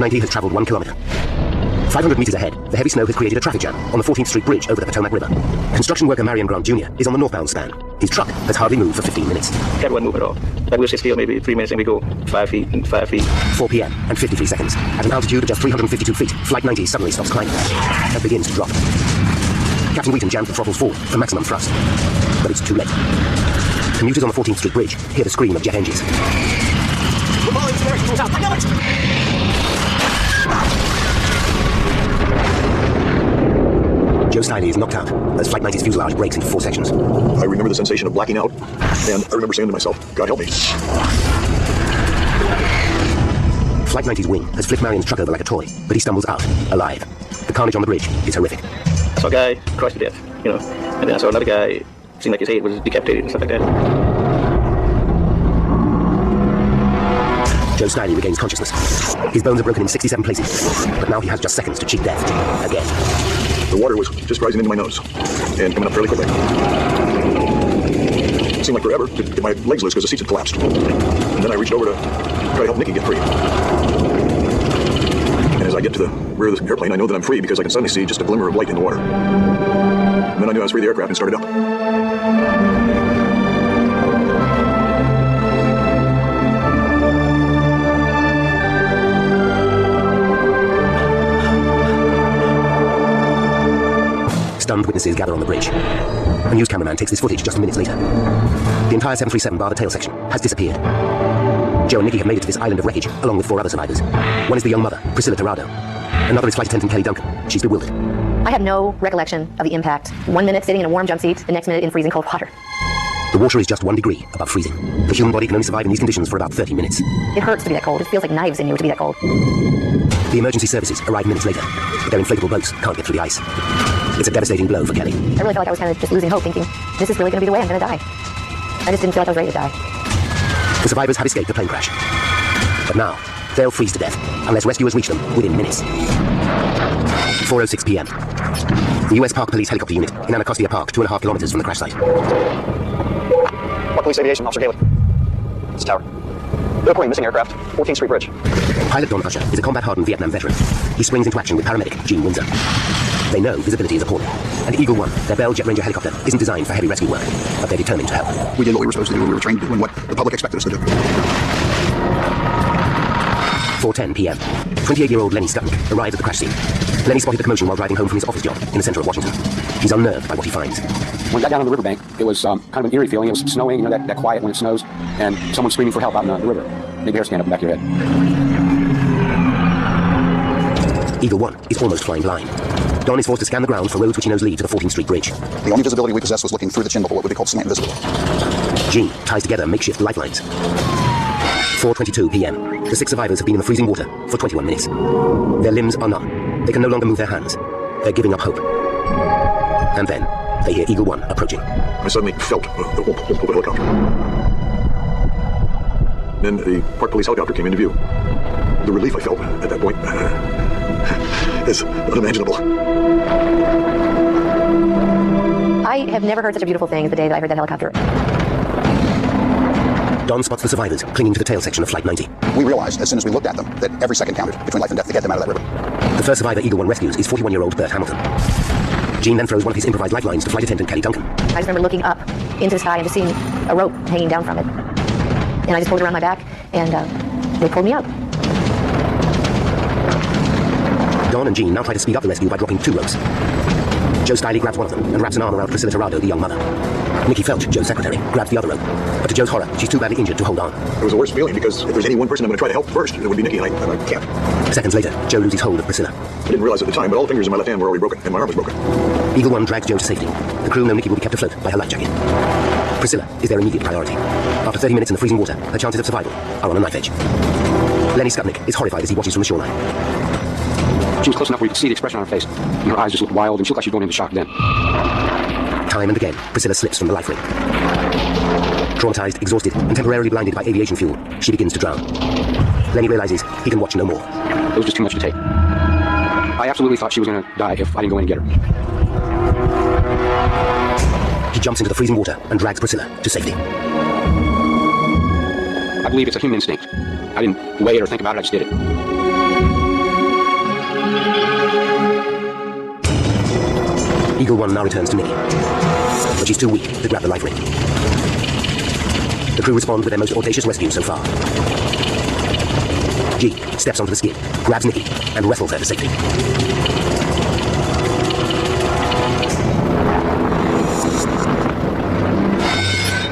90 has traveled 1 kilometer. 500 meters ahead, the heavy snow has created a traffic jam on the 14th Street Bridge over the Potomac River. Construction worker Marion Grant Jr. is on the northbound span. His truck has hardly moved for 15 minutes. Cat wouldn't move at all. Like we'll sit still maybe 3 minutes and we go 5 feet and 5 feet. 4 p.m. and 53 seconds. At an altitude of just 352 feet, Flight 90 suddenly stops climbing and begins to drop. Captain Wheaton jams the throttles forward for maximum thrust. But it's too late. Commuters on the 14th Street Bridge hear the scream of jet engines. We're following the direction towards out. I know it! Joe Stiley is knocked out as Flight 90's fuselage breaks into 4 sections. I remember the sensation of blacking out, and I remember saying to myself, God help me. Flight 90's wing has flipped Marion's truck over like a toy, but he stumbles out, alive. The carnage on the bridge is horrific. I saw a guy crushed to death, you know, and then I saw another guy, seemed like his head was decapitated and stuff like that. Joe Stiley regains consciousness. His bones are broken in 67 places, but now he has just seconds to cheat death again. The water was just rising into my nose and coming up fairly quickly. It seemed like forever to get my legs loose because the seats had collapsed. And then I reached over to try to help Nikki get free. And as I get to the rear of the airplane, I know that I'm free because I can suddenly see just a glimmer of light in the water. And then I knew I was free of the aircraft and started up. Stunned witnesses gather on the bridge. A news cameraman takes this footage just minutes later. The entire 737 bar the tail section has disappeared. Joe and Nikki have made it to this island of wreckage, along with 4 other survivors. One is the young mother, Priscilla Torrado. Another is flight attendant Kelly Duncan. She's bewildered. I have no recollection of the impact. 1 minute sitting in a warm jump seat, the next minute in freezing cold water. The water is just 1 degree above freezing. The human body can only survive in these conditions for about 30 minutes. It hurts to be that cold. It feels like knives in you to be that cold. The emergency services arrive minutes later, but their inflatable boats can't get through the ice. It's a devastating blow for Kelly. I really felt like I was kind of just losing hope, thinking, this is really going to be the way I'm going to die. I just didn't feel like I was ready to die. The survivors have escaped the plane crash. But now, they'll freeze to death unless rescuers reach them within minutes. 4:06 p.m. The U.S. Park Police helicopter unit in Anacostia Park, 2.5 kilometers from the crash site. Park Police Aviation, Officer Gailey. It's Tower. Reporting missing aircraft, 14th Street Bridge. Pilot Don Usher is a combat-hardened Vietnam veteran. He springs into action with paramedic Gene Windsor. They know visibility is appalling. And Eagle 1, their Bell Jet Ranger helicopter, isn't designed for heavy rescue work, but they're determined to help. We did what we were supposed to do, and we were trained to do, and what the public expected us to do. 4:10 p.m. 28-year-old Lenny Skutnik arrives at the crash scene. Lenny spotted the commotion while driving home from his office job in the center of Washington. He's unnerved by what he finds. When we got down on the riverbank, it was kind of an eerie feeling. It was snowing, you know, that quiet when it snows, and someone screaming for help out in the river. Maybe hair stand up in the back of your head. Eagle 1 is almost flying blind. Don is forced to scan the ground for roads which he knows lead to the 14th Street Bridge. The only visibility we possessed was looking through the chin bubble, what would be called slant visible. Gene ties together makeshift lifelines. 4:22 p.m. The 6 survivors have been in the freezing water for 21 minutes. Their limbs are numb. They can no longer move their hands. They're giving up hope. And then they hear Eagle 1 approaching. I suddenly felt the whoop of the helicopter. Then the Park Police helicopter came into view. The relief I felt at that point is unimaginable. I have never heard such a beautiful thing as the day that I heard that helicopter. Don spots the survivors clinging to the tail section of Flight 90. We realized, as soon as we looked at them, that every second counted between life and death to get them out of that river. The first survivor Eagle 1 rescues is 41-year-old Bert Hamilton. Gene then throws one of his improvised lifelines to flight attendant Kelly Duncan. I just remember looking up into the sky and just seeing a rope hanging down from it. And I just pulled it around my back, and they pulled me out. Don and Gene now try to speed up the rescue by dropping 2 ropes. Joe Stiley grabs one of them and wraps an arm around Priscilla Torrado, the young mother. Nikki Felch, Joe's secretary, grabs the other rope. But to Joe's horror, she's too badly injured to hold on. It was the worst feeling because if there's any one person I'm going to try to help first, it would be Nikki, and I can't. Seconds later, Joe loses hold of Priscilla. I didn't realize at the time, but all the fingers in my left hand were already broken, and my arm was broken. Eagle 1 drags Joe to safety. The crew know Nikki will be kept afloat by her life jacket. Priscilla is their immediate priority. After 30 minutes in the freezing water, her chances of survival are on a knife edge. Lenny Skutnik is horrified as he watches from the shoreline. She was close enough where you could see the expression on her face, and her eyes just looked wild, and she looked like she was going into shock then. Time and again, Priscilla slips from the life ring. Traumatized, exhausted, and temporarily blinded by aviation fuel, she begins to drown. Lenny realizes he can watch no more. It was just too much to take. I absolutely thought she was going to die if I didn't go in and get her. He jumps into the freezing water and drags Priscilla to safety. I believe it's a human instinct. I didn't weigh it or think about it, I just did it. Eagle 1 now returns to Nikki, but she's too weak to grab the life ring. The crew respond with their most audacious rescue so far. G steps onto the skid, grabs Nikki, and wrestles her to safety.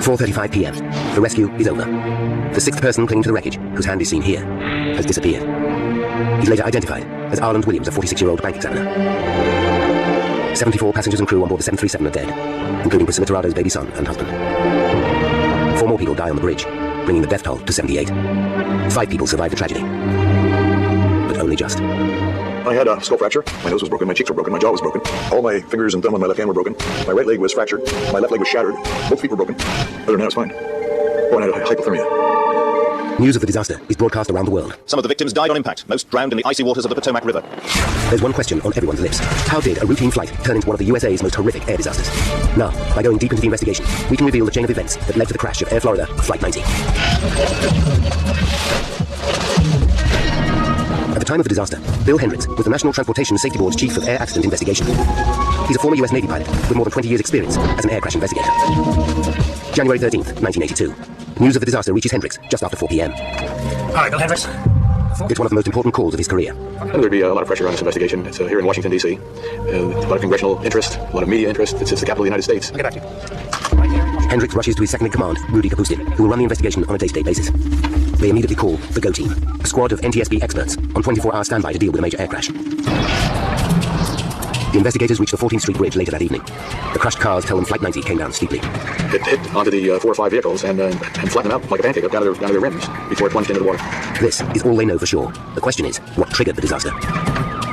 (4:35 p.m. The rescue is over. The sixth person clinging to the wreckage, whose hand is seen here, has disappeared. He's later identified as Arland Williams, a 46-year-old bank examiner. 74 passengers and crew on board the 737 are dead, including Priscilla Torado's baby son and husband. 4 more people die on the bridge, bringing the death toll to 78. 5 people survived the tragedy, but only just. I had a skull fracture. My nose was broken, my cheeks were broken, my jaw was broken. All my fingers and thumb on my left hand were broken. My right leg was fractured. My left leg was shattered. Both feet were broken. Other than that, it was fine. Oh, and I had hypothermia. News of the disaster is broadcast around the world. Some of the victims died on impact, most drowned in the icy waters of the Potomac River. There's one question on everyone's lips. How did a routine flight turn into one of the USA's most horrific air disasters? Now, by going deep into the investigation, we can reveal the chain of events that led to the crash of Air Florida Flight 90. At the time of the disaster, Bill Hendricks was the National Transportation Safety Board's Chief of Air Accident Investigation. He's a former US Navy pilot with more than 20 years' experience as an air crash investigator. January 13th, 1982. News of the disaster reaches Hendricks just after 4 p.m. Hi, Bill Hendricks. It's one of the most important calls of his career. And there'd be a lot of pressure on this investigation. It's here in Washington, D.C. A lot of congressional interest, a lot of media interest. It's the capital of the United States. I'll get back to you. Hendricks rushes to his second-in-command, Rudy Kapustin, who will run the investigation on a day-to-day basis. They immediately call the GO Team, a squad of NTSB experts on 24-hour standby to deal with a major air crash. The investigators reach the 14th Street Bridge later that evening. The crashed cars tell them Flight 90 came down steeply. It hit onto the 4 or 5 vehicles and flattened out like a pancake down to their rims before it plunged into the water. This is all they know for sure. The question is, what triggered the disaster?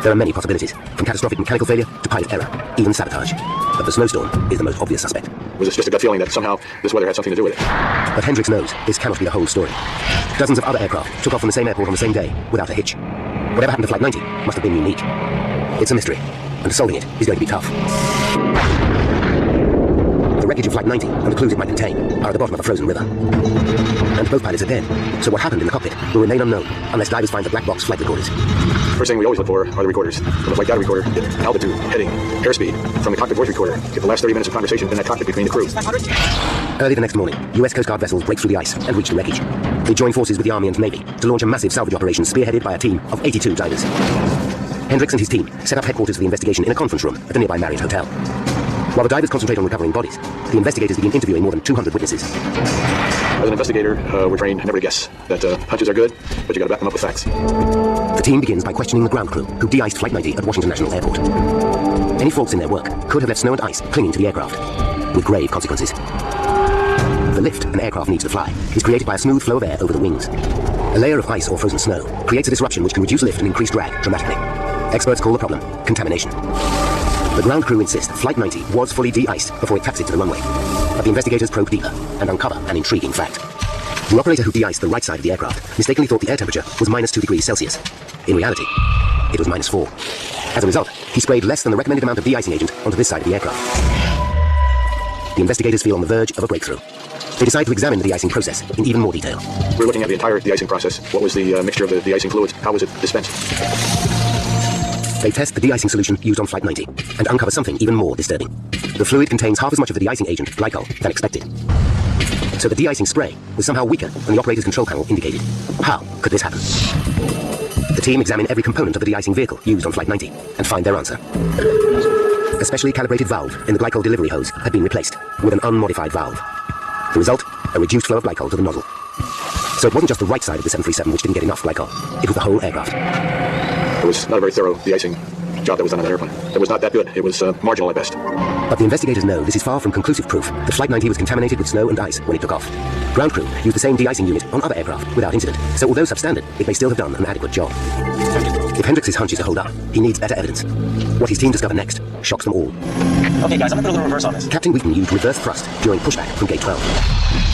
There are many possibilities, from catastrophic mechanical failure to pilot error, even sabotage. But the snowstorm is the most obvious suspect. Was it just a gut feeling that somehow this weather had something to do with it? But Hendricks knows this cannot be the whole story. Dozens of other aircraft took off from the same airport on the same day without a hitch. Whatever happened to Flight 90 must have been unique. It's a mystery, and solving it is going to be tough. The wreckage of Flight 90 and the clues it might contain are at the bottom of a frozen river. And both pilots are dead, so what happened in the cockpit will remain unknown unless divers find the black box flight recorders. First thing we always look for are the recorders. From the flight data recorder, get altitude, heading, airspeed. From the cockpit voice recorder, get the last 30 minutes of conversation in that cockpit between the crew. Early the next morning, US Coast Guard vessels break through the ice and reach the wreckage. They join forces with the Army and Navy to launch a massive salvage operation spearheaded by a team of 82 divers. Hendricks and his team set up headquarters for the investigation in a conference room at the nearby Marriott Hotel. While the divers concentrate on recovering bodies, the investigators begin interviewing more than 200 witnesses. As an investigator, we're trained never to guess. That hunches are good, but you gotta back them up with facts. The team begins by questioning the ground crew who de-iced Flight 90 at Washington National Airport. Any faults in their work could have left snow and ice clinging to the aircraft, with grave consequences. The lift an aircraft needs to fly is created by a smooth flow of air over the wings. A layer of ice or frozen snow creates a disruption which can reduce lift and increase drag dramatically. Experts call the problem contamination. The ground crew insist Flight 90 was fully de-iced before it taxied to the runway, but the investigators probe deeper and uncover an intriguing fact. The operator who de-iced the right side of the aircraft mistakenly thought the air temperature was minus 2 degrees Celsius. In reality, it was minus 4. As a result, he sprayed less than the recommended amount of de-icing agent onto this side of the aircraft. The investigators feel on the verge of a breakthrough. They decide to examine the de-icing process in even more detail. We're looking at the entire de-icing process. What was the mixture of the de-icing fluids? How was it dispensed? They test the de-icing solution used on Flight 90 and uncover something even more disturbing. The fluid contains half as much of the de-icing agent, glycol, than expected. So the de-icing spray was somehow weaker than the operator's control panel indicated. How could this happen? The team examine every component of the de-icing vehicle used on Flight 90 and find their answer. A specially calibrated valve in the glycol delivery hose had been replaced with an unmodified valve. The result? A reduced flow of glycol to the nozzle. So it wasn't just the right side of the 737 which didn't get enough glycol. It was the whole aircraft. It was not a very thorough de-icing job that was done on that airplane. It was not that good. It was marginal at best. But the investigators know this is far from conclusive proof that Flight 90 was contaminated with snow and ice when it took off. Ground crew used the same de-icing unit on other aircraft without incident, so although substandard, it may still have done an adequate job. If Hendricks' hunch is to hold up, he needs better evidence. What his team discover next shocks them all. Okay, guys, I'm gonna put a little reverse on this. Captain Wheaton used reverse thrust during pushback from Gate 12.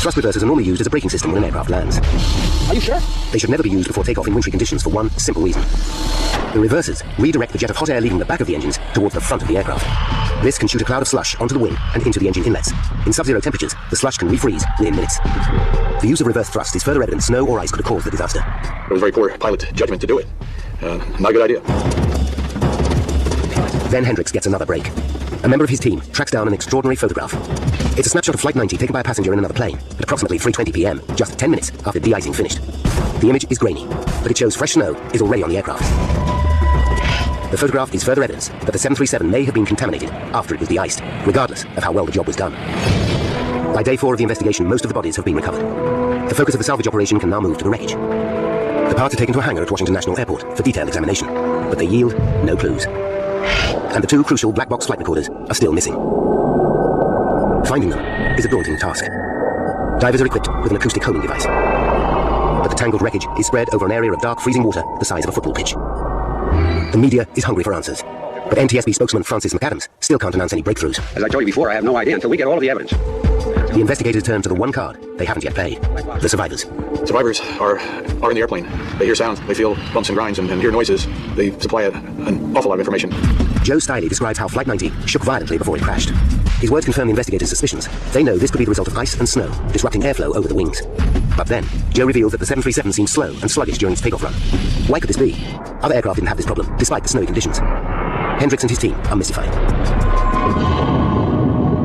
Thrust reversers are normally used as a braking system when an aircraft lands. Are you sure? They should never be used before takeoff in wintry conditions for one simple reason. The reversers redirect the jet of hot air leaving the back of the engines towards the front of the aircraft. This can shoot a cloud of slush onto the wing and into the engine inlets. In sub-zero temperatures, the slush can refreeze within minutes. The use of reverse thrust is further evidence snow or ice could have caused the disaster. It was very poor pilot judgment to do it. Not a good idea. Then Hendricks gets another break. A member of his team tracks down an extraordinary photograph. It's a snapshot of Flight 90 taken by a passenger in another plane at approximately 3:20 p.m., just 10 minutes after de-icing finished. The image is grainy, but it shows fresh snow is already on the aircraft. The photograph is further evidence that the 737 may have been contaminated after it was de-iced, regardless of how well the job was done. By day 4 of the investigation, most of the bodies have been recovered. The focus of the salvage operation can now move to the wreckage. The parts are taken to a hangar at Washington National Airport for detailed examination, but they yield no clues. And the 2 crucial black box flight recorders are still missing. Finding them is a daunting task. Divers are equipped with an acoustic homing device. But the tangled wreckage is spread over an area of dark freezing water the size of a football pitch. The media is hungry for answers, but NTSB spokesman Francis McAdams still can't announce any breakthroughs. As I told you before, I have no idea until we get all of the evidence. The investigators turn to the one card they haven't yet played, the survivors. Survivors are in the airplane. They hear sounds, they feel bumps and grinds, and hear noises. They supply an awful lot of information. Joe Stiley describes how Flight 90 shook violently before it crashed. His words confirm the investigators' suspicions. They know this could be the result of ice and snow, disrupting airflow over the wings. But then, Joe reveals that the 737 seemed slow and sluggish during its takeoff run. Why could this be? Other aircraft didn't have this problem, despite the snowy conditions. Hendricks and his team are mystified.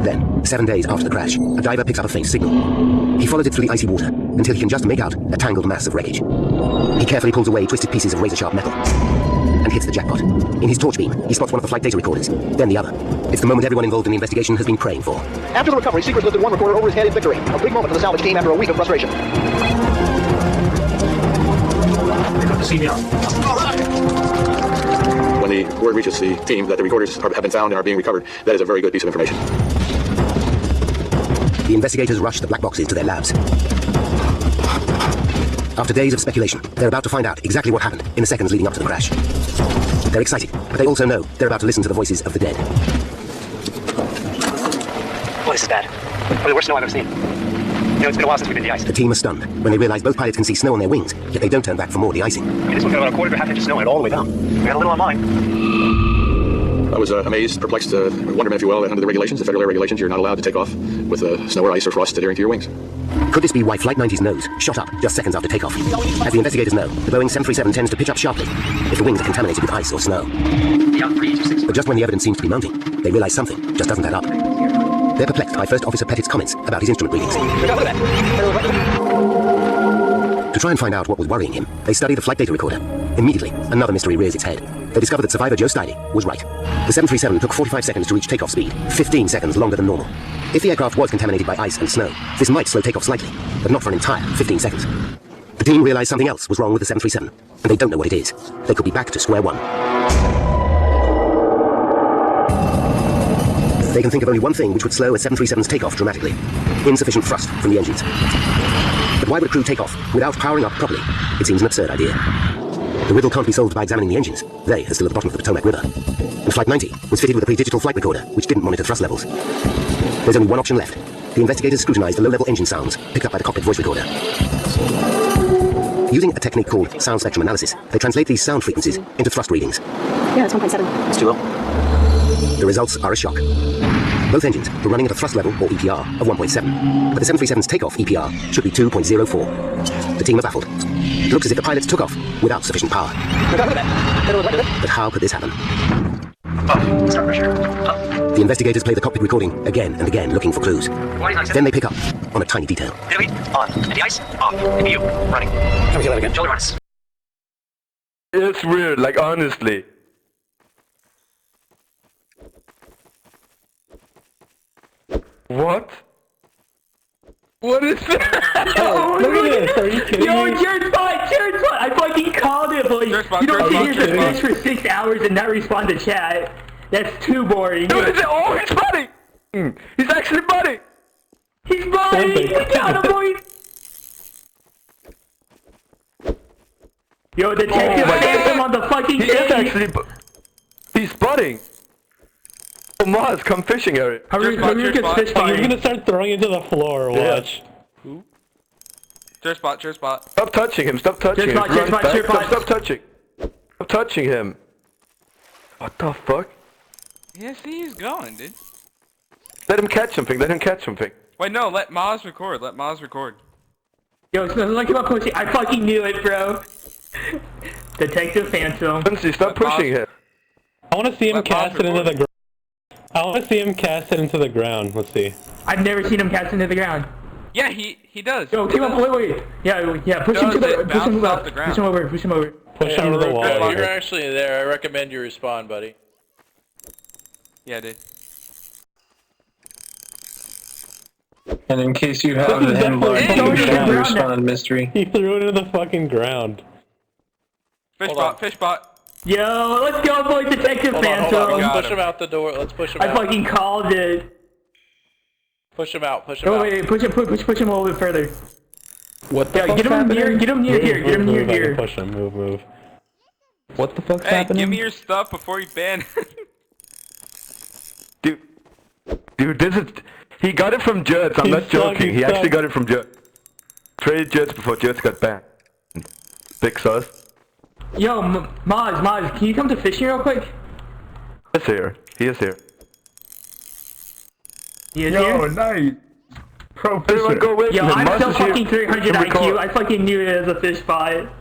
Then, 7 days after the crash, a diver picks up a faint signal. He follows it through the icy water until he can just make out a tangled mass of wreckage. He carefully pulls away twisted pieces of razor-sharp metal and hits the jackpot. In his torch beam, he spots one of the flight data recorders, then the other. It's the moment everyone involved in the investigation has been praying for. After the recovery, Seekers lifted one recorder over his head in victory. A big moment for the salvage team after a week of frustration. See me out. When the word reaches the team that the recorders have been found and are being recovered, that is a very good piece of information. The investigators rush the black boxes to their labs. After days of speculation, they're about to find out exactly what happened in the seconds leading up to the crash. They're excited, but they also know they're about to listen to the voices of the dead. Well, this is bad. Probably the worst snow I've ever seen. You know, it's been a while since we've been de-iced. The team are stunned when they realize both pilots can see snow on their wings, yet they don't turn back for more de-icing. This one got about a quarter to half inch of snow and it all the way down. We got a little on mine. I was amazed, perplexed, wonderment, if you will, that under the regulations, the federal air regulations, you're not allowed to take off with snow or ice or frost adhering to your wings. Could this be why Flight 90's nose shot up just seconds after takeoff? As the investigators know, the Boeing 737 tends to pitch up sharply if the wings are contaminated with ice or snow. But just when the evidence seems to be mounting, they realize something just doesn't add up. They're perplexed by First Officer Pettit's comments about his instrument readings. To try and find out what was worrying him, they study the flight data recorder. Immediately, another mystery rears its head. They discover that survivor Joe Stiley was right. The 737 took 45 seconds to reach takeoff speed, 15 seconds longer than normal. If the aircraft was contaminated by ice and snow, this might slow takeoff slightly, but not for an entire 15 seconds. The team realize something else was wrong with the 737, and they don't know what it is. They could be back to square one. They can think of only one thing which would slow a 737's takeoff dramatically: insufficient thrust from the engines. But why would a crew take off without powering up properly? It seems an absurd idea. The riddle can't be solved by examining the engines. They are still at the bottom of the Potomac River. And Flight 90 was fitted with a pre-digital flight recorder, which didn't monitor thrust levels. There's only one option left. The investigators scrutinize the low-level engine sounds picked up by the cockpit voice recorder. Using a technique called sound spectrum analysis, they translate these sound frequencies into thrust readings. Yeah, it's 1.7. It's too low. The results are a shock. Both engines were running at a thrust level, or EPR, of 1.7, but the 737's takeoff EPR should be 2.04. The team are baffled. It looks as if the pilots took off without sufficient power. But how could this happen? Start pressure. The investigators play the cockpit recording again and again, looking for clues. Then they pick up on a tiny detail. Anti on. Anti-ice off. NBU running. Can we hear that again? Shoulder runs. It's weird, like honestly. What? What is that? Oh, look at this. Are you kidding me? Jared Spot. I fucking called it, boy. You don't sit here to fish for 6 hours and not respond to chat. That's too boring. Dude, oh, he's funny. He's actually funny. He's funny. We got him, boy. Yo, detective, I got him on the fucking He is actually. He's spotting. Oh, Maz, come fishing, Eric. He's gonna start throwing into the floor. Watch. Who? Spot. Stop touching him. Stop touching him. Stop touching. Stop touching him. What the fuck? Yeah, see, he's going, dude. Let him catch something. Wait, no, let Maz record. Yo, look at my pussy. I fucking knew it, bro. Detective Phantom. Lindsay, stop pushing him. I want to see him cast it into the ground. I want to see him cast it into the ground. Let's see. I've never seen him cast into the ground. Yeah, he does. Yo, come on, wait. Yeah, push him to the, push him off the ground. Push him over, push him over. Push him to the wall. You're actually there. I recommend you respond, buddy. Yeah, dude. And in case you have the hemlock, you can respond mystery. He threw it into the fucking ground. Fish bot. Yo, let's go, boy, Detective Phantom. Let's push him out the door. Let's push him out. I fucking called it. Push him out. Push him out. Wait, push him a little bit further. What the fuck's get him happening? near, get him near here, get him near here. Push him, move. What the fuck's Hey, happening? give me your stuff before you ban. Dude, this is... He got it from Jerts, I'm not joking. He actually got it from Jerts. Traded Jerts before Jerts got banned. Big sus. Yo, Maz, can you come to fishing real quick? He is here. He is here? Yo, nice. Pro fisher. Go away Yo, from him. I'm still Maz is fucking 300 IQ. I fucking knew it as a fish spot.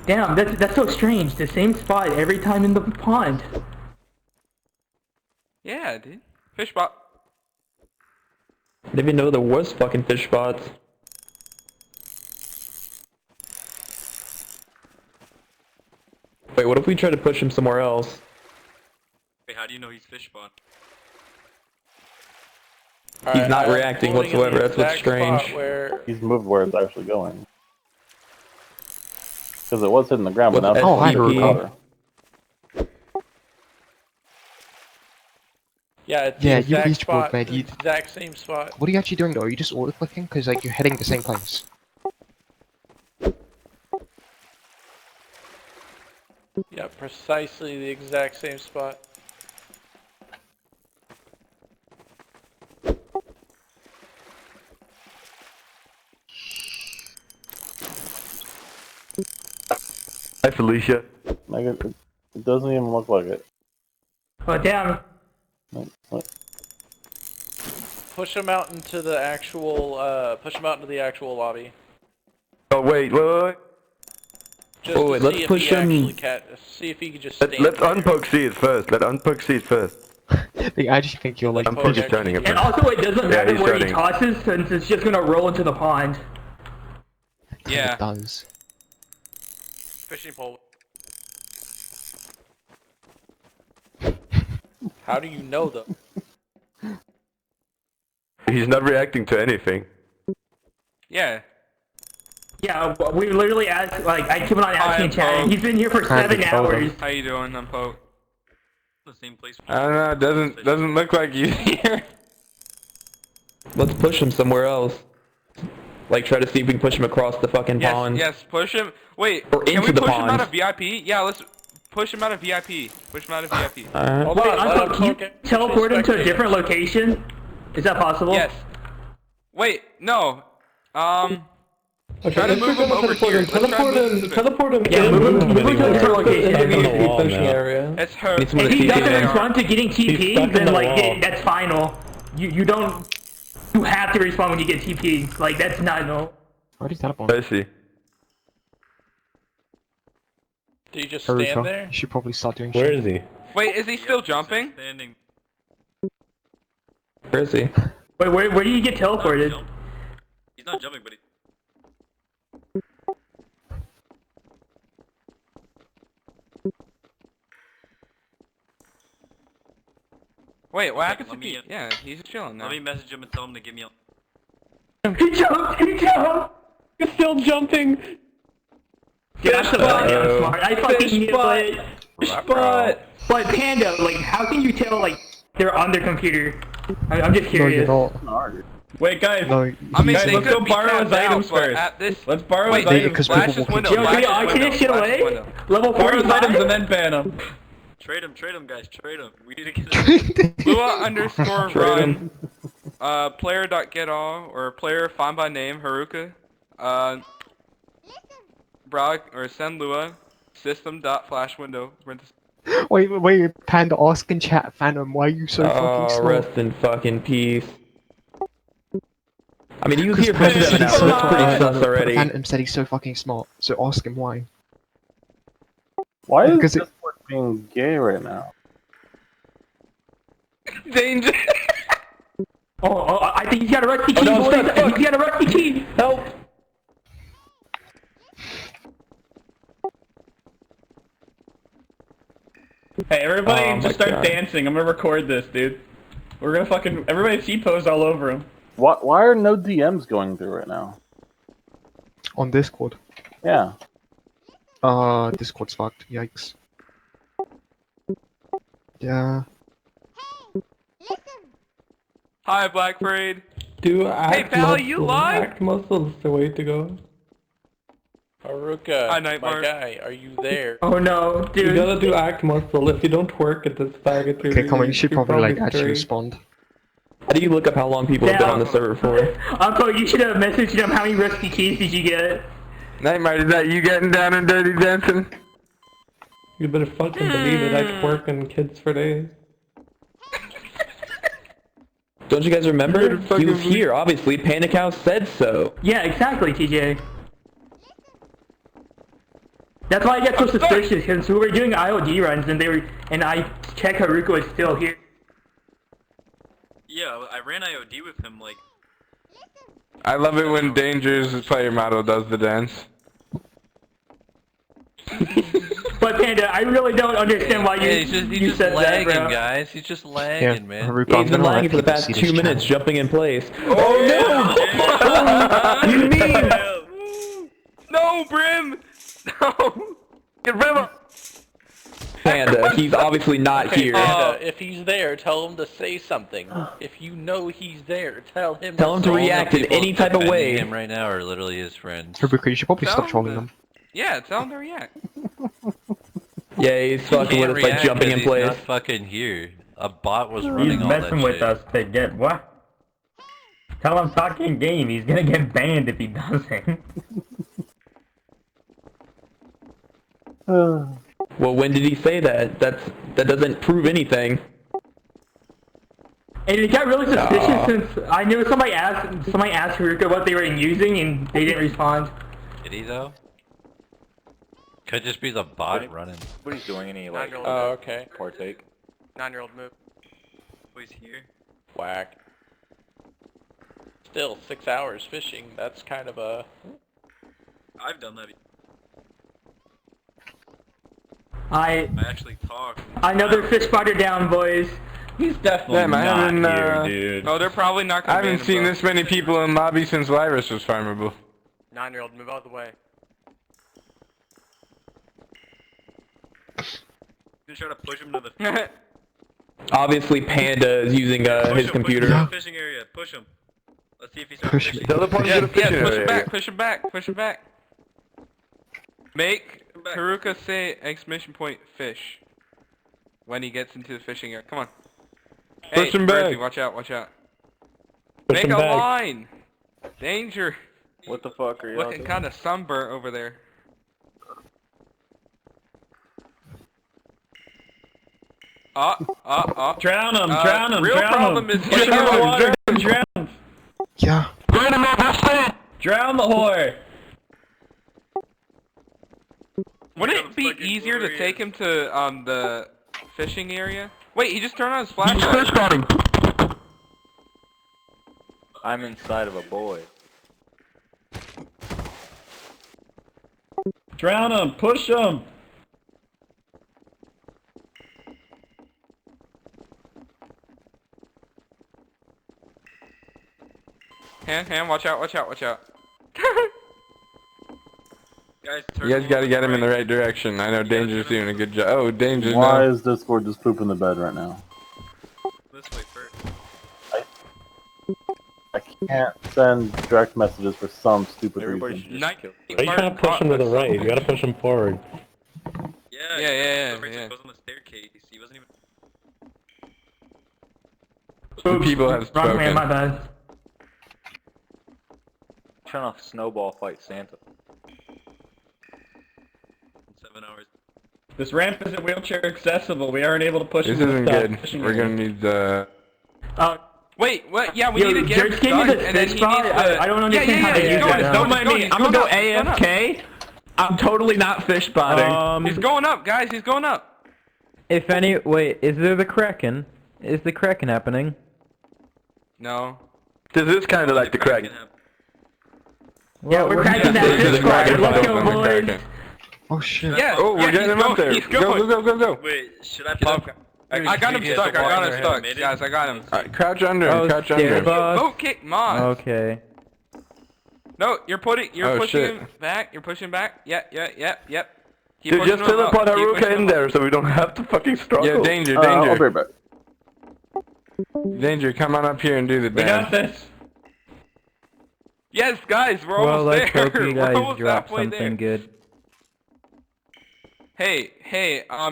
Damn, that's so strange. The same spot every time in the pond. Yeah, dude. Fish bot. I didn't even know there was fucking fish spots. Wait, what if we try to push him somewhere else? Wait, how do you know he's fish bot? He's not reacting whatsoever, that's what's strange. He's moved where it's actually going. Because it was hitting the ground, but now it's recover. Yeah, it's the exact spot, the exact same spot. What are you actually doing though? Are you just auto-clicking? Because like you're heading the same place. Yeah, precisely the exact same spot. Hi, Felicia. Like it doesn't even look like it. Oh, damn. What? Push him out into the actual, lobby. Oh, wait. Just to let's see if push he him. See if he can just stand Let's there. unpoke seeds first. Let's unpoke seeds first. I actually think you're like... I'm just turning him. And also, it doesn't matter he's where he turning. tosses, since it's just gonna roll into the pond. Yeah. It does. Fishing pole. How do you know though? He's not reacting to anything. Yeah. Yeah, we literally asked, like, I keep on asking in chat, and he's been here for 7 hours. How you doing? I'm Poke. The same place. I don't know, it doesn't look like he's here. Let's push him somewhere else. Like, try to see if we can push him across the fucking pond. Yes, push him. Wait, Or can into we the push him pond. out of VIP? Yeah, let's push him out of VIP. Push him out of VIP. Hold Wait, on, can you teleport him to a different location? Is that possible? Yes. Wait, no. Okay, try to move him over here. Teleport him. Yeah, move him to a different location. It's her. If he doesn't respond to getting TP, then like that's final. You don't. You have to respond when you get TP. Like that's not no. Already teleport. I see. Do you just stand there? You should probably start doing Where is he? Wait, is he still jumping? Standing. Where is he? Wait, where do you get teleported? He's not jumping, but he... Wait, what happened to me? Yeah, he's chilling now. Let me message him and tell him to give me a... He jumped! He's still jumping! Yeah, that's smart. I fucking knew it. Spot! But Panda, like, how can you tell, like, they're on their computer? I'm just curious. Wait, guys. No, I mean, guys, they let's could go be borrow his tapped out, items but first. at this... Let's borrow his Wait, items. because flash people this window, will- Yo, I can this shit away. Level Borrow his items 45. and then ban him. Trade him, guys, trade him. We need to get Lua_run. Player.getall or player find by name Haruka. Brag or send Lua. System.flashWindow. Wait, Panda, ask in chat, Phantom, why are you so fucking slow? Rest in fucking peace. I mean, you Because hear Phantom Panda said he's now, so that's pretty sus fucking already. Phantom said he's so fucking smart, so ask him why. Why is Because Discord being gay right now? Danger. Oh, I think he's got a rusty key, boys. I think he's got a rusty key. Help. Hey, everybody, just start dancing. I'm gonna record this, dude. We're gonna fucking everybody T-pose all over him. Why are no DMs going through right now? On Discord. Yeah. Discord's fucked. Yikes. Yeah. Hi, Black Parade. Hey, pal, you live? Act muscles the way to go. Haruka, Hi, my Nightmare. guy, are you there? Oh no, dude. You gotta do act muscle. If you don't work at this faggot, Okay, come on, you should probably like actually straight. respond. How do you look up how long people have been on the server for? Uncle, you should have messaged him how many rusty keys did you get? Nightmare, is that you getting down and dirty dancing? You better fucking believe it. I could work on kids for days. Don't you guys remember? He was here, obviously. Panic House said so. Yeah, exactly, TJ. That's why I get so suspicious, because we were doing IOD runs and I checked Haruka was still here. Yeah, I ran IOD with him like. I love it when Danger's player model does the dance. But Panda, I really don't understand why you he's said lagging, that, bro. guys. He's just lagging, man. Haruka, He's I'm been gonna lagging for the let past people 2 see this minutes, jumping in place. Oh no! You mean? No, Brim. No. Get rid of him. Panda, he's obviously not here. Panda, if he's there, tell him to say something. If you know he's there, tell him to react in any type of way. Him right now are literally his friends. Haruka, you should probably stop trolling them. Yeah, tell him to react. Yeah, he's fucking with us by jumping in He's place. not fucking here. A bot was running all that shit. He's messing with us to get what? Tell him talking game. He's gonna get banned if he doesn't. Well, when did he say that? That doesn't prove anything. And it got really suspicious since I knew somebody asked Haruka what they were using and they didn't respond. Did he though? Could just be the bot running. What he's doing, any like, okay. partake. 9-year-old move. Oh, he's here. Whack. Still, 6 hours fishing, that's kind of a... I've done that. I actually talked. Another fish spotter down, boys. He's definitely Damn, I haven't, not here, dude. Oh, they're probably not I gonna haven't seen this many people in lobby since Virus was farmable. 9-year-old, move out of the way. Just try to push him to the. Obviously, Panda is using his computer. Push him to the fishing area. Push him. Let's see if he's fishing. Push him back. Make Haruka say exclamation point fish when he gets into the fishing area. Come on. Push him back. Berthy, watch out. Push Make him a back. line. Danger. What the fuck are you Looking kind of sunburnt over there. Drown him, Real problem is push him in the water, drown. Yeah. Drown the whore. Wouldn't it be easier to take him to the fishing area? Wait, he just turned on his flashlight. I'm inside of a boy. Drown him, push him. Hand, watch out. Guys, You guys gotta get him in the right direction. I know Danger's doing a good job. Oh, Danger's Why now. is Discord just pooping the bed right now? This way first. I can't send direct messages for some stupid Everybody reason. should just kill. Why you trying to push him to the right? You gotta push him forward. Yeah. The razor goes on the staircase. He wasn't even. The people have Wrong man, spoken. my bad. Trying to snowball fight Santa. 7 hours. This ramp isn't wheelchair accessible. We aren't able to push This him to isn't the top good. fishing We're area. gonna need the. Wait, what? Yeah, we need to get him Just give me stuck, the and then fish he needs spot. to... I don't understand how they use that. Don't mind me. I'm gonna go AFK. I'm totally not fish spotting. He's going up, guys. He's going up. Wait, is there the Kraken? Is the cracking happening? No. This is kind of like the crack. Yeah, we're cracking that fish bar. Let's go, boys. Oh shit. Yeah. Oh, we're getting him up there. He's going. Go. Wait, should I pop? I got him stuck. Guys, I got him. Alright, crouch under. Oh, Crouch scared under. boss. Oh, kick Moss. Okay. No, you're pushing shit. him back. You're pushing back. Yep. Keep Dude, pushing just him up. teleport Keep Haruka pushing in him there so we don't have to fucking struggle. Yeah, danger. I'll be right back. Danger, come on up here and do the We got dance. this. Yes, guys, we're Well, almost let's there. hope you We're guys almost drop halfway something there. good. Hey,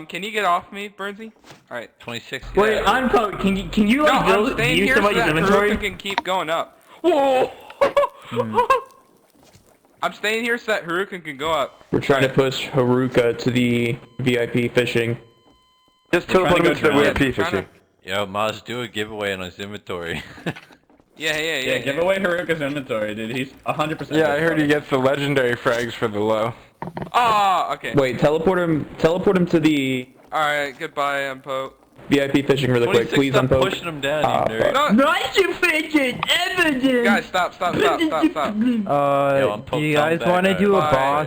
can you get off me, Burnsy? Alright. 26. Wait, Yeah. I'm can you No, like I'm staying use here so somebody's that inventory? Haruka can keep going up. Whoa! I'm staying here so that Haruka can go up. We're trying to push Haruka to the VIP fishing. Just teleport him to the VIP fishing. Yo, Maz, do a giveaway on his inventory. Yeah. Give away Haruka's inventory, dude. He's 100%. Yeah, I heard he gets the legendary frags for the low. Ah, okay. Wait, teleport him to the Alright, goodbye, Unpo. VIP fishing really quick, please, stop Unpo. pushing him down, you nerd. No, Not you fishing evidence. guys, stop. Do you guys want to do a boss?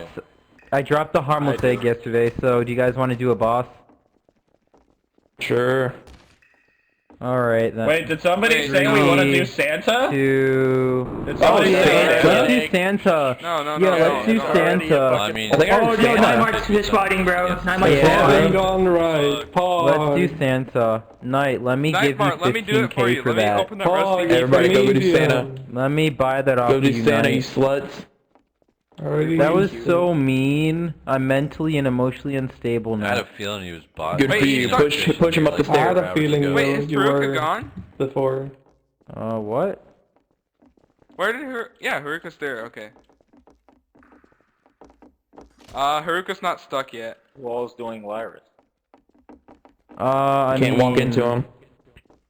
I dropped the harmless egg yesterday, so do you guys want to do a boss? Sure. Alright then. Wait, did somebody say we want to do Santa? Did somebody say let's Santa? do Santa. No. Let's do Santa. I mean, Oh, no, Night Mark's fish fighting, bro. Night Mark's fish Hang fighting. on right. Pause. Let's do Santa. Night, let me give you let me do it for 15k you. for Let me that. open that recipe. Everybody go do Santa. Let me buy that off Go do you, Santa, you Night. sluts. That was so mean. I'm mentally and emotionally unstable I had now. a feeling he was bot. Good for you. Push him up the stairs. I had a feeling Wait, is Haruka gone? Before. What? Where did Haruka's there, okay. Haruka's not stuck yet. Wall's doing Lyris. I Can't walk into him.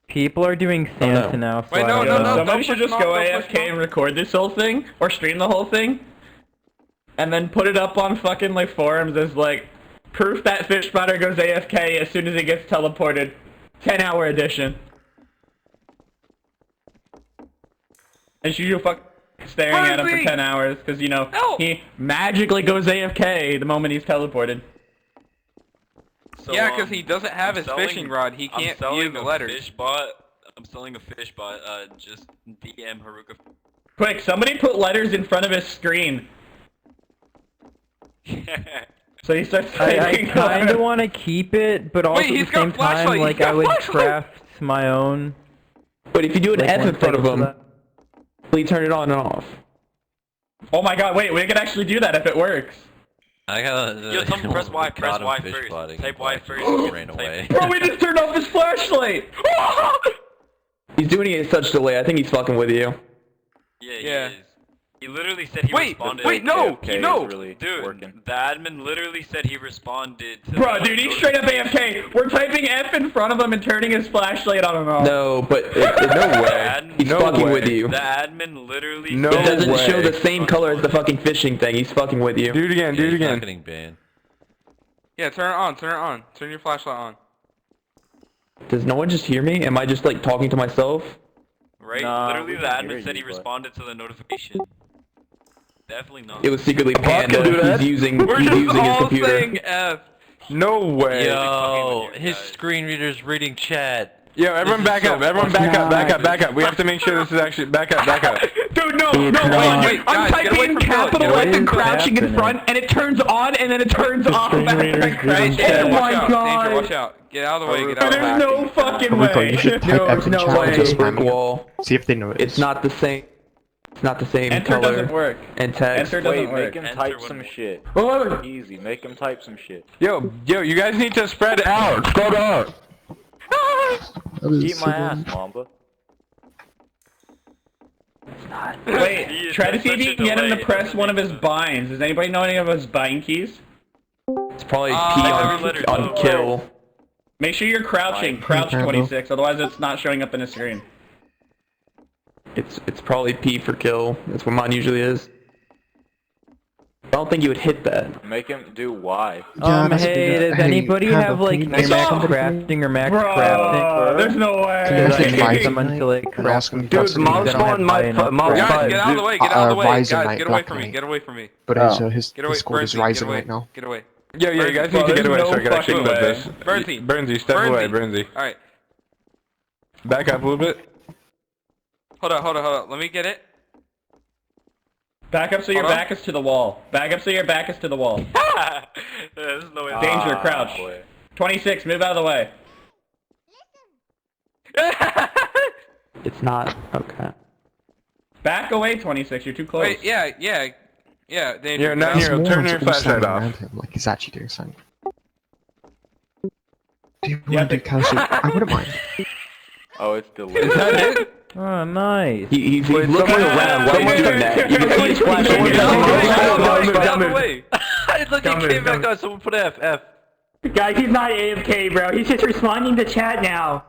People are doing Santa now, so Wait, I no, don't know. Somebody should just go Don't push AFK and record this whole thing, or stream the whole thing, and then put it up on fucking like forums as like proof that fish spotter goes AFK as soon as he gets teleported. 10-hour edition. And you fuck staring at him for 10 hours because you know he magically goes AFK the moment he's teleported. So, yeah, because he doesn't have his fishing rod. He can't view the letters. I'm selling a fish bot. Just DM Haruka. Quick, somebody put letters in front of his screen. So he starts I typing. kind of want to keep it, but also Wait, at he's the got same time, flashlight, like he's got I would flashlight. craft my own. But if you do an like, F in one front of second for him, please turn it on and off. Oh my god, wait, we could actually do that if it works. I gotta. Yo, tell him to press Y. Press Y first. Type Y first. Ran away. Bro, we just turned off his flashlight! He's doing it at such delay. I think he's fucking with you. Yeah, Yeah. he is. He literally said he responded. No! Dude, the admin literally said he responded to Bro, dude, he's straight up AFK. We're typing F in front of him and turning his flashlight on and off. No, but no way. He's fucking with you. The admin literally It doesn't show the same color as the fucking fishing thing. He's fucking with you. Do it again, do it again. Getting banned. Yeah, turn it on, turn it on. Turn your flashlight on. Does no one just hear me? Am I just like talking to myself? Right? Nah, Literally, we the can hear admin said you, he responded to the notification. Definitely not. It was secretly Can do Panda. that? He's using We're his just all computer. saying F. No way. Yo, his screen reader's reading chat. Yo, everyone back up. Everyone back up, back up, back up. We have to make sure this is actually back up, back up. Dude, no, wait, I'm guys, get away typing from capital Philip. F and What is crouching in happening? front, and it turns on, and then it turns off. Danger, Oh watch my out. god. Danger, watch out. Get out of the way, get out of the There's way. no fucking Haruka, way. you should type F in no chat and way. just brick spam it. wall. See if they know it. It's not the same. It's not the same Enter color doesn't work. and text. Enter doesn't work. Make him type some shit. Oh, Easy, make him type some shit. yo, you guys need to spread out. Spread out. Eat my ass, Mamba. Wait, try to see if you can get him to press one of his binds. Does anybody know any of his bind keys? It's probably P letter on kill. Make sure you're crouching. Crouch 26, otherwise it's not showing up in the screen. It's probably P for kill. That's what mine usually is. don't think you would hit that. Make him do Y. Hey, does anybody have like max crafting or max crafting? There's no way. Can I get someone to like craft? Dude, mouse one, mouse Guys, five. get out of the way, get out of the way. Ryzen Guys, get away from me, get away from me. But his Get away, score is Bernsey, rising get away, right now. Get away. Yeah, you guys need to get away, so I gotta kick this. Bernsey. Step away, Bernsey. Alright. Back up a little bit. Hold on. Let me get it. Back up so your back is to the wall. Back up so your back is to the wall. There's no way. Danger, crouch. Boy. 26, move out of the way. It's not. Okay. Back away, 26, you're too close. Wait, yeah, Danger. Yeah, now here, turn your flashlight off. Like he's actually doing something. Do you want to do cancel? I wouldn't mind. Oh, it's delayed. Is that it? Oh, nice. He's looking around while he's doing that. You can see his flashlight. Get out of the way. Look, he came back on. Someone put F. Guys, he's not AFK, bro. He's just responding to chat now.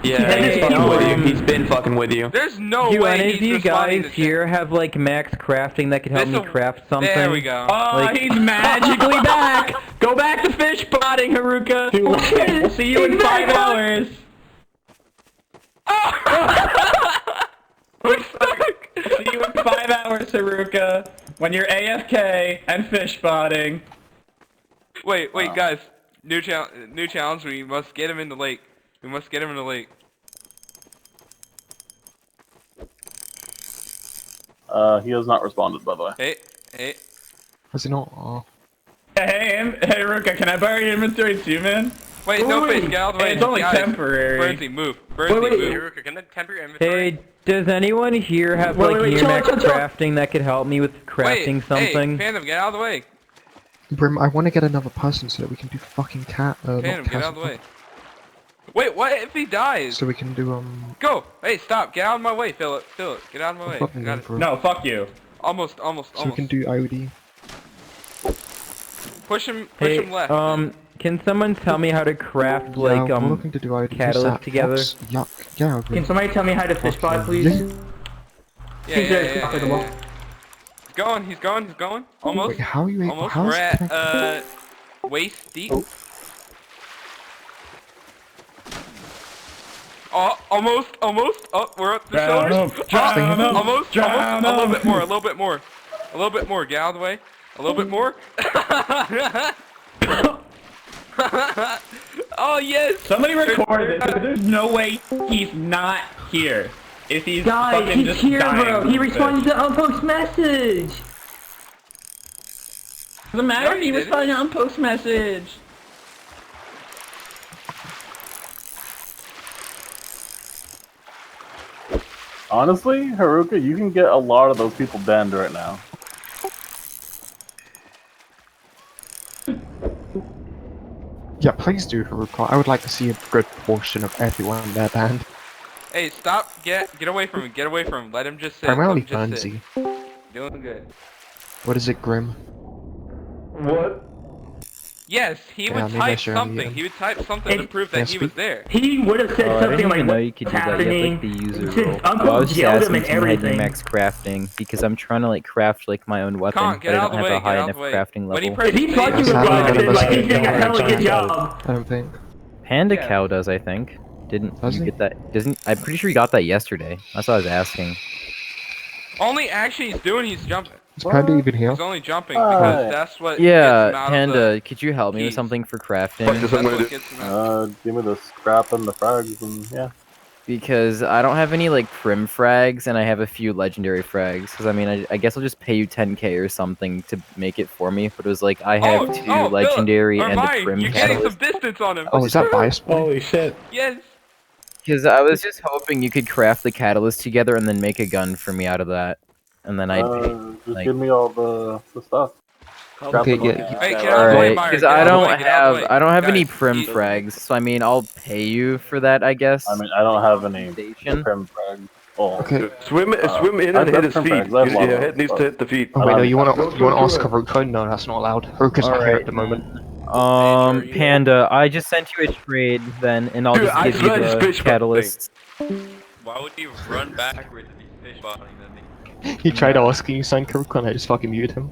Yeah, he's fucking with you. He's been fucking with you. There's no Do way any of he's you responding guys to here have like max crafting that could help me craft something? There we go. Oh, Like- he's magically back! Go back to fish potting, Haruka! We'll see you in 5 hours! See you in 5 hours, Haruka, when you're AFK and fish spotting. Wait, guys. New challenge. We must get him in the lake. We must get him in the lake. He has not responded, by the way. Hey. Has he not? Oh. Hey, Haruka, can I borrow your inventory too, man? Wait, no face, get out of the way. It's only Guys, temporary. Bernsey, move. Bernsey, move. Haruka, can I temper your inventory? Hey, does anyone here have like near max crafting that could help me with crafting something? Hey, Phantom, get out of the way. Brim, I want to get another person so that we can do fucking Phantom, get out of the way. Wait, what if he dies? So we can do Go! Hey, stop! Get out of my way, Philip. Get out of my way. I got it. No, fuck you. Almost. So we can do IOD. Push him Hey, left. can someone tell me how to craft like we're looking to do IOD. catalyst together? Yuck. Yeah. Can somebody tell me how to fish spot, please? Yeah. He's going. Almost. Wait, how are you able? Almost. How We're is at waist deep. Oh, almost. Oh, we're up the shoulders. Almost. A little bit more. Get out of the way. A little bit more. Oh yes. Somebody record this. There's no way he's not here. If he's Guys, fucking he's just here, dying bro. from He fish. responded to Unpost message. Doesn't matter. He responded on post message. Honestly, Haruka, you can get a lot of those people banned right now. Yeah, please do, Haruka. I would like to see a good portion of everyone there banned. Hey, stop! Get away from him! Get away from him! Let him just sit. Primarily Let him just sit. Bernsey. Doing good. What is it, Grim? What? Yes, he would maybe I type should something. unmute He would type something to prove Can I that he was speak? there. He would have said I something didn't like, even know you could what's do that. You have, like, happening? the user Since role. Uncle Well, I was just yelled asking him and if you had everything. max crafting because I'm trying to like craft like my own weapon, Can't, but I don't have a high enough crafting When he level. pressed If he space- fucking responded, like, he's doing a hell of a good job. I don't think. Panda Cow does, I think. Didn't Does you he? get that? Doesn't? I'm pretty sure he got that yesterday. That's what I was asking. Only action he's doing, he's jumping. Is Panda even here? He's only jumping because that's what gets him Yeah, out Panda, of the... could you help me with something for crafting? That's what gets him out. Give me the scrap and the frags and yeah. Because I don't have any like prim frags, and I have a few legendary frags. Because I mean, I guess I'll just pay you 10k or something to make it for me. But it was like I have two legendary Philip, and a mine. prim You're getting catalyst. some distance on him. Oh, is that bias? Holy shit. Yes. Because I was just hoping you could craft the catalyst together and then make a gun for me out of that, and then I'd Just like. give me all the stuff. Okay, yeah. Hey, get out of the way, Alright, Myra. because Get out I of the don't way, get out of the way. have any Guys, prim he- frags, so I mean I'll pay you for that, I guess. I mean, I don't have any Station. prim frags. Oh, Okay. Swim in I've and hit got his some feet. frags. I have a lot Your of head them, needs to but- hit the feet. Oh wait, no, you wanna ask Haruka? No, that's not allowed. Haruka's not here at the moment. Panda, I just sent you a trade then, and I'll Dude, just I give you swear this the fish catalyst. Why would you run backwards if he's fish botting then? He tried asking you something, Haruka, and I just fucking muted him.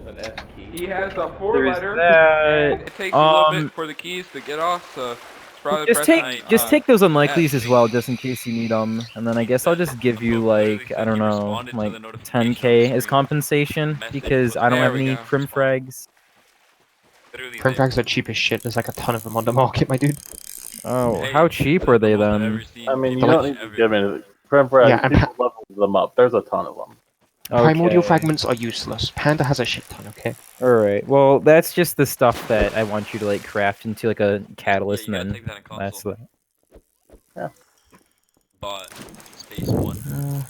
He has a 4-letter, that. and it takes a little bit for the keys to get off, so it's probably Just take those unlikelies as well, just in case you need them. And then I guess I'll just give you like I don't know, like 10k as compensation because I don't have any prim frags. Prim frags are cheap as shit. There's like a ton of them on the market, my dude. Oh, how cheap were they then? I mean, you don't need to give me prim frags. People level them up. There's a ton of them. Primordial fragments are useless. Panda has a shit ton, okay? Alright, well, that's just the stuff that I want you to, like, craft into, like, a catalyst, and then that's that. Yeah. But Space 1.